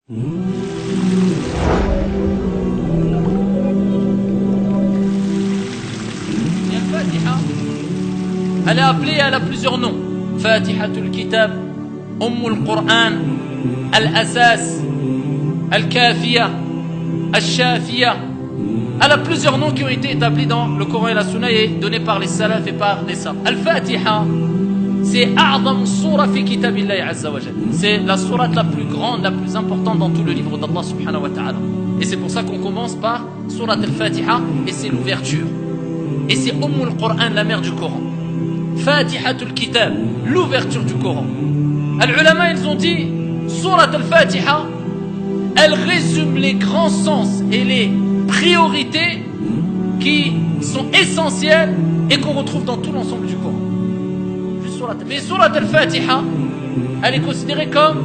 Al-Fatiha, elle est appelée, elle a plusieurs noms. Fatihatul Kitab, Ummul Qur'an, Al-Asas, Al-Kafiya, Al-Shafiya. Elle a plusieurs noms qui ont été établis dans le Coran et la Sunna et donnés par les salaf et par les savants. Al-Fatiha, c'est A'zam Surah fi Kitabillahi Azza wa Jal. C'est la sourate la plus grande, la plus importante dans tout le livre d'Allah subhanahu wa ta'ala. Et c'est pour ça qu'on commence par Surat Al-Fatiha et c'est l'ouverture. Et c'est Ummul Qur'an, la mère du Coran. Fatihatul Kitab, l'ouverture du Coran. Al-Ulama, ils ont dit, Surat Al-Fatiha, elle résume les grands sens et les priorités qui sont essentielles et qu'on retrouve dans tout l'ensemble du Coran. Mais Surat Al-Fatiha, elle est considérée comme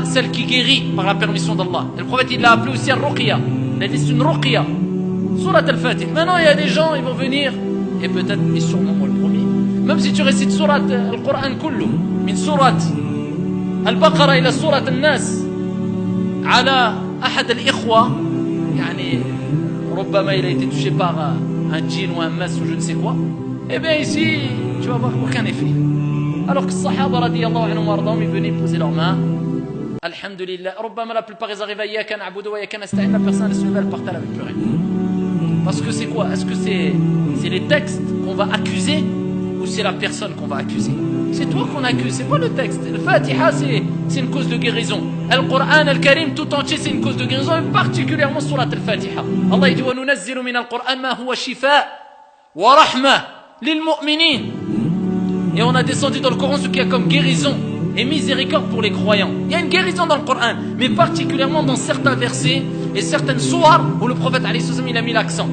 celle qui guérit par la permission d'Allah. Le prophète, il l'a appelé aussi Al-Ruqya. Il a dit c'est une Ruqya. Surat Al-Fatiha. Maintenant, il y a des gens, ils vont venir, et peut-être, et sûrement moi le premier, même si tu récites Surat Al-Qur'an kullu, min Surat Al-Baqarah ila Surat Al-Nas, ala ahad al-ikhwa, yani, ربما il a été touché par un djinn ou un mas ou je ne sais quoi, eh bien ici, tu vas voir aucun effet. Alors que les Sahaba radiyallahu anhum wardahum, ils venaient poser leurs mains. Alhamdulillah. ربما la plupart ils arrivent à إياك نعبد وإياك نستعين. La personne elle se lève, elle part avec plus rien. Parce que c'est quoi? Est-ce que c'est les textes qu'on va accuser ou c'est la personne qu'on va accuser? C'est toi qu'on accuse, c'est pas le texte. Le Fatiha c'est une cause de guérison. Le Coran, le Karim tout entier c'est une cause de guérison, et particulièrement Surat Al-Fatiha. Allah dit وَنُنَزِّلُ مِنَ الْقُرْآنِ مَا هُوَ شِفَاء وَرَحْمَةٌ لِلْمُؤْمِنِينَ. Et on a descendu dans le Coran ce qu'il y a comme guérison et miséricorde pour les croyants. Il y a une guérison dans le Coran, mais particulièrement dans certains versets et certaines sourates où le prophète alayhi salam il a mis l'accent.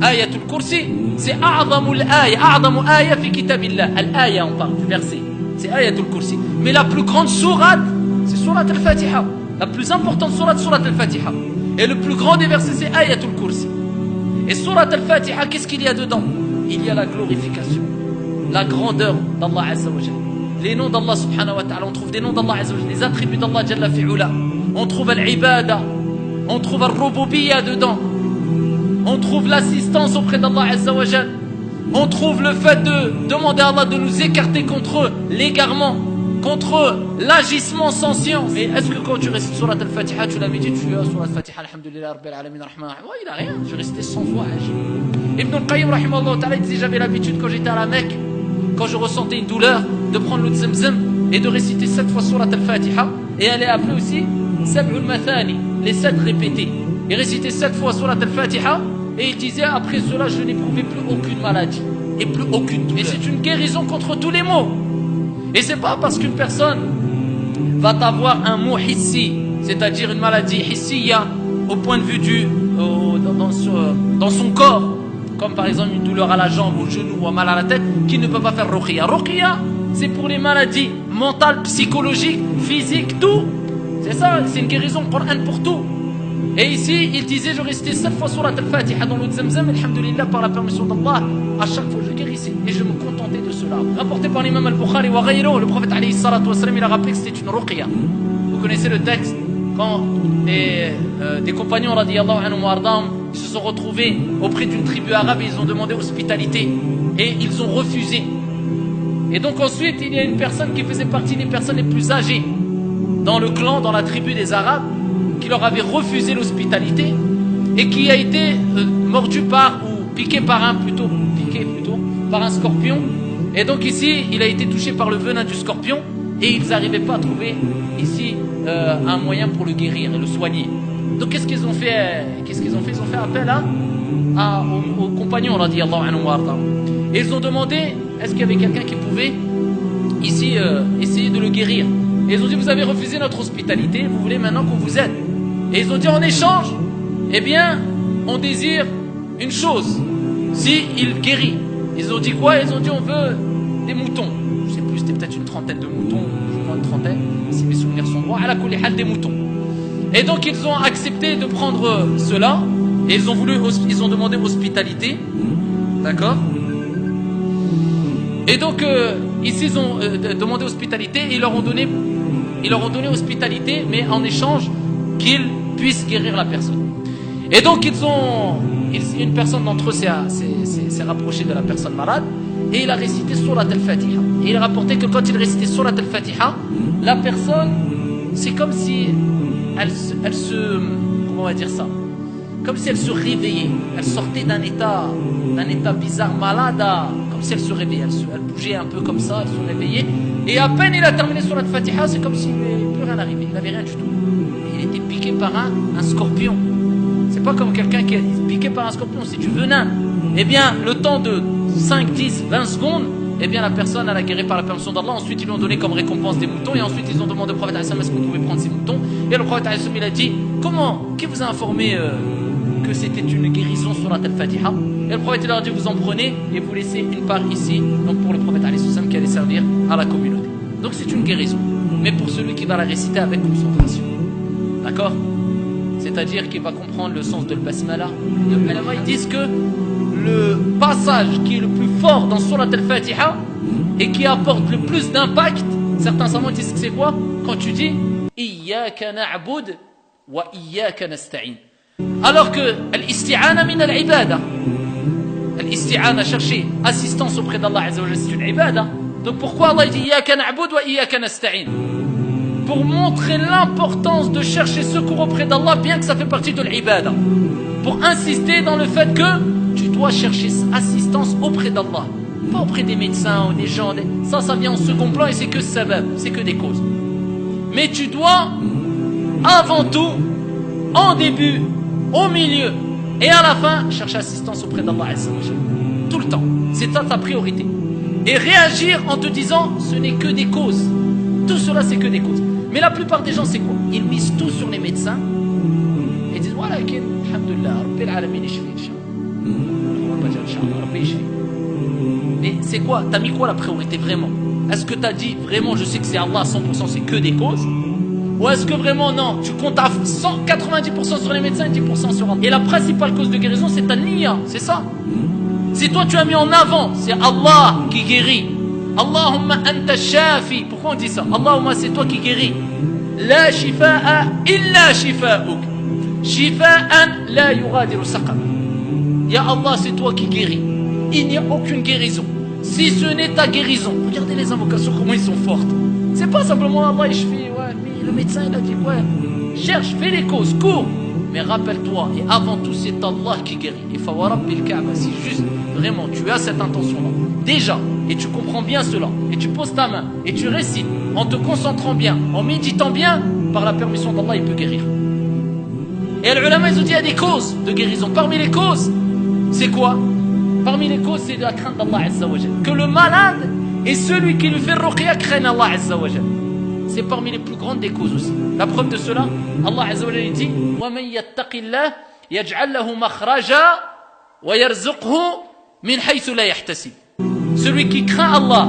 Ayatul Kursi, c'est a'zamul aya, a'zamu aya fi kitabillah. Al-aya, on parle du verset. C'est Ayatul Kursi. Mais la plus grande sourate, c'est Surat Al-Fatiha. La plus importante sourate, Surat Al-Fatiha. Et le plus grand des versets, c'est Ayatul Kursi. Et Surat Al-Fatiha, qu'est-ce qu'il y a dedans? Il y a la glorification, la grandeur d'Allah Azza wa Jalla. Les noms d'Allah subhanahu wa ta'ala, on trouve des noms d'Allah Azza wa Jalla, les attributs d'Allah Jalla fi'ula. On trouve Al-Ibada, on trouve Al-Rububiyya dedans. On trouve l'assistance auprès d'Allah Azza wa Jalla. On trouve le fait de demander à Allah de nous écarter contre l'égarement, contre l'agissement sans science. Mais est-ce que quand tu récites Surat Al-Fatiha, tu l'as médité, tu as Surat Al-Fatiha, Alhamdulillah, Rabbil Alamin, Rahman, ouais, il a rien, je restais 100 fois. Ibn al-Qayyim, rahimahullah ta'ala, il disait, j'avais l'habitude quand j'étais à la Mecque, quand je ressentais une douleur, de prendre l'eau de Zamzam et de réciter 7 fois Surat Al-Fatiha, et elle est appelée aussi Sab'ul Mathani, les 7 répétés. Il récitait 7 fois Surat Al-Fatiha, et il disait, après cela, je n'éprouvais plus aucune maladie, et plus aucune douleur. Et c'est une guérison contre tous les maux. Et c'est pas parce qu'une personne va avoir un mot hissi, c'est-à-dire une maladie hissiya, au point de vue dans son corps, comme par exemple une douleur à la jambe, au genou ou mal à la tête, qu'il ne peut pas faire ruqya. Ruqya, c'est pour les maladies mentales, psychologiques, physiques, tout. C'est ça, c'est une guérison Coran pour tout. Et ici, il disait, je restais 7 fois Surat Al-Fatiha dans l'eau de Zamzam, alhamdulillah, par la permission d'Allah, à chaque fois je guérissais, et je me contentais de cela. Rapporté par l'imam Al-Bukhari wa ghayruhu, le prophète alayhi salatu wa salam, il a rappelé que c'était une ruqya. Vous connaissez le texte, quand des compagnons, radiyallahu anhum wa ardahum, ils se sont retrouvés auprès d'une tribu arabe et ils ont demandé hospitalité, et ils ont refusé. Et donc ensuite, il y a une personne qui faisait partie des personnes les plus âgées dans le clan, dans la tribu des Arabes, qui leur avait refusé l'hospitalité et qui a été mordu piqué par un scorpion. Et donc ici, il a été touché par le venin du scorpion et ils n'arrivaient pas à trouver ici un moyen pour le guérir et le soigner. Donc qu'est-ce qu'ils ont fait? Ils ont fait appel aux compagnons, radiyallahu anhum wa ardahum. Et ils ont demandé, est-ce qu'il y avait quelqu'un qui pouvait ici essayer de le guérir? Et ils ont dit, vous avez refusé notre hospitalité, vous voulez maintenant qu'on vous aide. Et ils ont dit, en échange, eh bien, on désire une chose, si il guérit. Ils ont dit quoi? Ils ont dit, on veut des moutons. Je sais plus, c'était peut-être une trentaine de moutons, je crois une trentaine, si mes souvenirs sont bons, à la kulli hal des moutons. Et donc ils ont accepté de prendre cela, et ils ont demandé hospitalité, d'accord? Et donc ici ils ont demandé hospitalité, et ils leur ont donné Ils leur ont donné hospitalité, mais en échange qu'ils puissent guérir la personne. Et donc une personne d'entre eux s'est rapprochée de la personne malade et il a récité Surat al-Fatiha. Et il a rapporté que quand il récitait Surat al-Fatiha, la personne, c'est comme si elle se comment on va dire ça, comme si elle se réveillait. Elle sortait d'un état bizarre, malade, comme si elle se réveillait. Elle bougeait un peu comme ça, elle se réveillait. Et à peine il a terminé Surat al-Fatiha, c'est comme s'il n'avait plus rien arrivé. Il n'avait rien du tout. Il était piqué par un scorpion. C'est pas comme quelqu'un qui est piqué par un scorpion, c'est du venin. Eh bien, le temps de 5, 10, 20 secondes, eh bien la personne elle a guéri par la permission d'Allah. Ensuite ils lui ont donné comme récompense des moutons. Et ensuite ils ont demandé au prophète est-ce qu'on pouvait prendre ces moutons. Et le prophète il a dit, qui vous a informé que c'était une guérison sur la Al-Fatiha? Et le prophète leur a dit, vous en prenez et vous laissez une part ici, donc pour le prophète qui allait servir à la communauté. Donc c'est une guérison, mais pour celui qui va la réciter avec concentration. D'accord? C'est-à-dire qu'il va comprendre le sens de l'Basmala. Ils disent que le passage qui est le plus fort dans Surat al-Fatiha et qui apporte le plus d'impact, certains savants disent que c'est quoi? Quand tu dis Iyyaka na'bud wa iyyaka nasta'in. Alors que l'isti'ana min al-ibada. L'isti'ana, chercher assistance auprès d'Allah Azza wa Jalla, c'est une ibada. Donc pourquoi Allah dit Iyyaka na'bud wa iyyaka nasta'in? Pour montrer l'importance de chercher secours auprès d'Allah, bien que ça fait partie de l'ibada. Pour insister dans le fait que tu dois chercher assistance auprès d'Allah, pas auprès des médecins ou des gens. Ça vient en second plan et c'est que sabab, c'est que des causes. Mais tu dois, avant tout, en début, au milieu et à la fin, chercher assistance auprès d'Allah Azza wa Jalla. Tout le temps. C'est ça ta priorité. Et réagir en te disant, ce n'est que des causes. Tout cela, c'est que des causes. Mais la plupart des gens, c'est quoi? Ils misent tout sur les médecins et disent voilà, alhamdulillah, Rabbil alamin yashfi, on va pas dire Inch'Allah, Rabbi yashfi. Mais c'est quoi? T'as mis quoi la priorité vraiment? Est-ce que t'as dit vraiment, je sais que c'est Allah à 100%, c'est que des causes? Ou est-ce que vraiment non, tu comptes à 190% sur les médecins et 10% sur Allah? Et la principale cause de guérison, c'est ta niya, c'est ça. Si toi tu as mis en avant, c'est Allah qui guérit. Allahumma anta shafi. Pourquoi on dit ça? Allahumma, c'est toi qui guéris. La shifa'a illa shifa'uk. Shifa'an la yuradiru saqam. Ya Allah, c'est toi qui guéris. Il n'y a aucune guérison si ce n'est ta guérison. Regardez les invocations, comment ils sont fortes. C'est pas simplement Allah et je fais, ouais, mais le médecin il a dit, ouais, cherche, fais les causes, cours. Mais rappelle-toi, et avant tout, c'est Allah qui guérit. Et fawarabbil Kaaba, si juste, vraiment, tu as cette intention-là, déjà, et tu comprends bien cela, et tu poses ta main, et tu récites, en te concentrant bien, en méditant bien, par la permission d'Allah, il peut guérir. Et les ulama, ils ont dit, il y a des causes de guérison. Parmi les causes, c'est quoi? Parmi les causes, c'est de la crainte d'Allah Azza wa Jalla. Que le malade et celui qui lui fait ruqya craignent Allah Azza wa Jalla. C'est parmi les plus grandes des causes aussi. La preuve de cela, Allah Azza wa Jalla dit وَمَنْ يَتَّقِ اللَّهِ يَجْعَلْ لَهُ مَخْرَجًا وَيَرْزُقْهُ مِنْ حَيْثُ لَا يَحْتَسِبُ. Celui qui craint Allah,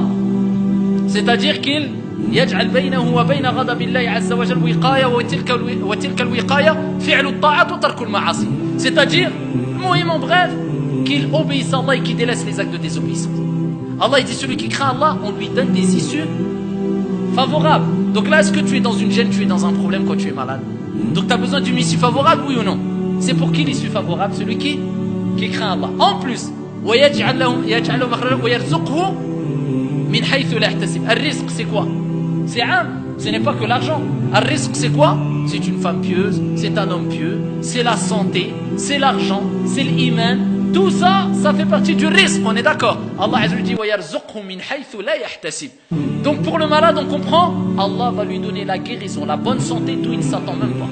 c'est-à-dire qu'il يجعل بينه وبين غضب الله عز وجل وقاية وتلك الوقاية فعل الطاعات وترك المعاصي. C'est-à-dire, moyen en bref, qu'il obéisse à Allah et qu'il délaisse les actes de désobéissance. Allah il dit celui qui craint Allah, on lui donne des issues favorables. Donc là, est-ce que tu es dans une gêne, tu es dans un problème quand tu es malade? Donc tu as besoin d'une issue favorable, oui ou non? C'est pour qui l'issue favorable? Celui qui craint Allah. En plus, ويجعل له مخرجا ويرزقه من حيث لا يحتسب. الرزق c'est quoi? C'est ce n'est pas que l'argent. Al-rizq c'est quoi? C'est une femme pieuse, c'est un homme pieux, c'est la santé, c'est l'argent, c'est l'iman. Tout ça, ça fait partie du rizq, on est d'accord? Allah Azza wa Jalla dit وَيَرْزُقْهُ مِنْ حَيْثُ لَا يَحْتَسِبُ. Donc pour le malade, on comprend, Allah va lui donner la guérison, la bonne santé, d'où il ne s'attend même pas.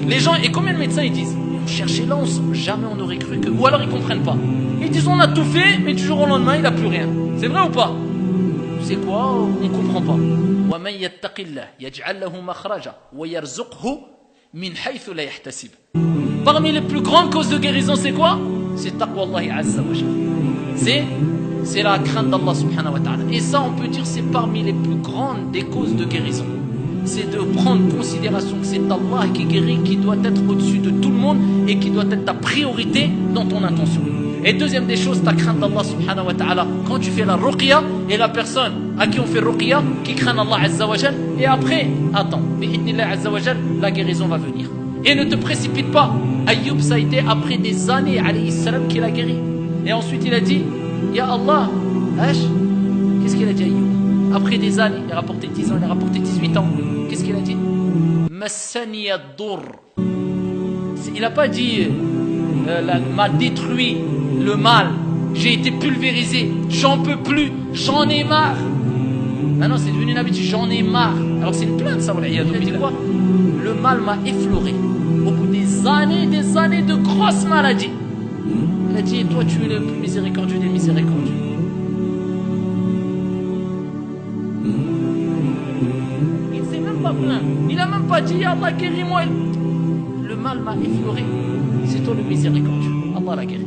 Les gens, et combien de médecins ils disent? On cherchait là, jamais on aurait cru que... Ou alors ils ne comprennent pas. Ils disent on a tout fait, mais du jour au lendemain, il n'a plus rien. C'est vrai ou pas? C'est quoi? On ne comprend pas. وَمَنْ يَتَّقِ اللَّهِ يَجْعَلْ لَهُ مَخْرَجًا وَيَرْزُقْهُ مِنْ حَيْثُ لَا يَحْتَسِبُ. Parmi les plus grandes causes de guérison, c'est quoi? C'est taqwa Allah Azza wa Jalla. C'est la crainte d'Allah subhanahu wa ta'ala. Et ça, on peut dire, c'est parmi les plus grandes des causes de guérison. C'est de prendre considération que c'est Allah qui guérit, qui doit être au-dessus de tout le monde et qui doit être ta priorité dans ton intention. Et deuxième des choses, ta crainte d'Allah subhanahu wa ta'ala. Quand tu fais la ruqya et la personne à qui on fait ruqya, qui craignent Allah Azza wa Jal, et après, attends, bi'idnillah Azza wa Jal, la guérison va venir. Et ne te précipite pas. Ayyub, ça a été après des années, alayhi salam, qu'il a guéri. Et ensuite il a dit, Ya Allah, qu'est-ce qu'il a dit Ayyub? Après des années, il a rapporté 10 ans, il a rapporté 18 ans. Qu'est-ce qu'il a dit? Massani ad-dur. Il n'a pas dit m'a détruit le mal, j'ai été pulvérisé, j'en peux plus, j'en ai marre. Maintenant c'est devenu une habitude, j'en ai marre. Alors c'est une plainte ça, il a dit quoi? Le mal m'a effleuré au bout des années de grosses maladies. Il a dit, et toi tu es le plus miséricordieux des miséricordieux. Il ne s'est même pas plaint, il n'a même pas dit Allah guéris-moi. Le mal m'a effleuré, c'est toi le miséricordieux. Allah l'a guéri.